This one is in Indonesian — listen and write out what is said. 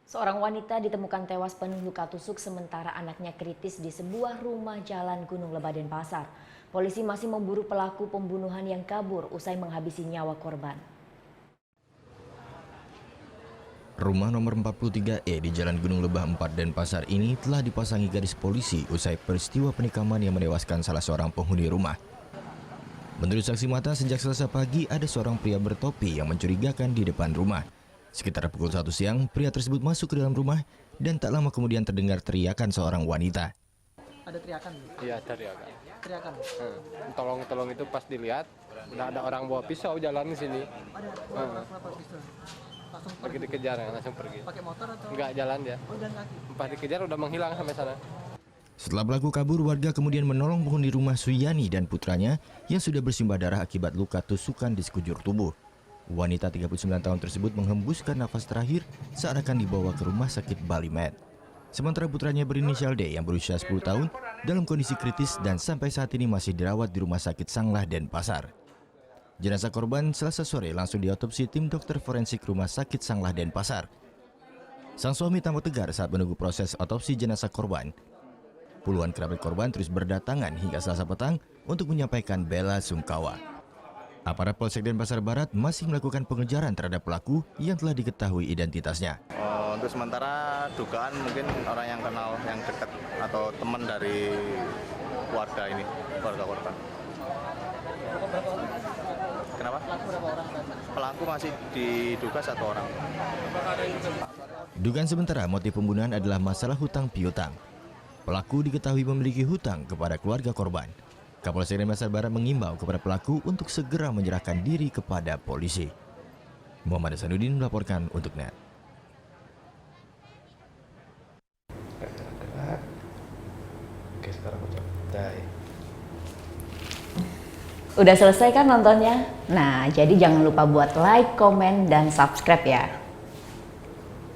Seorang wanita ditemukan tewas penuh luka tusuk sementara anaknya kritis di sebuah rumah jalan Gunung Lebah, Denpasar. Polisi masih memburu pelaku pembunuhan yang kabur usai menghabisi nyawa korban. Rumah nomor 43E di Jalan Gunung Lebah 4 Denpasar ini telah dipasangi garis polisi usai peristiwa penikaman yang menewaskan salah seorang penghuni rumah. Menurut saksi mata, sejak Selasa pagi ada seorang pria bertopi yang mencurigakan di depan rumah. Sekitar pukul 1 siang, pria tersebut masuk ke dalam rumah dan tak lama kemudian terdengar teriakan seorang wanita. Ada teriakan? Iya, teriakan. Teriakan? Tolong itu pas dilihat, udah ada orang bawa pisau jalan di sini. Ada kenapa pistol? Langsung Pergi dikejar, langsung pergi. pakai motor atau? Enggak, jalan dia. Oh, jalan kaki. Pas dikejar udah menghilang sampai sana. Setelah pelaku kabur, warga kemudian menolong penghuni rumah Suyani dan putranya yang sudah bersimbah darah akibat luka tusukan di sekujur tubuh. Wanita 39 tahun tersebut menghembuskan nafas terakhir saat akan dibawa ke rumah sakit Bali Med. Sementara putranya berinisial D yang berusia 10 tahun dalam kondisi kritis dan sampai saat ini masih dirawat di Rumah Sakit Sanglah, Denpasar. Jenazah korban Selasa sore langsung diotopsi tim dokter forensik Rumah Sakit Sanglah, Denpasar. Sang suami tampak tegar saat menunggu proses otopsi jenazah korban. Puluhan kerabat korban terus berdatangan hingga Selasa petang untuk menyampaikan bela sungkawa. Aparat Polsek Denpasar Barat masih melakukan pengejaran terhadap pelaku yang telah diketahui identitasnya. Untuk sementara dugaan mungkin orang yang kenal, yang dekat atau teman dari keluarga ini, keluarga korban. Kenapa? Pelaku masih diduga 1 orang. Dugaan sementara motif pembunuhan adalah masalah hutang piutang. Pelaku diketahui memiliki hutang kepada keluarga korban. Kapolsek Denpasar Barat mengimbau kepada pelaku untuk segera menyerahkan diri kepada polisi. Muhammad Hasanuddin melaporkan untuk NET. Oke, sekarang aku coba. Udah selesai kan nontonnya? Nah, jadi jangan lupa buat like, komen, dan subscribe ya.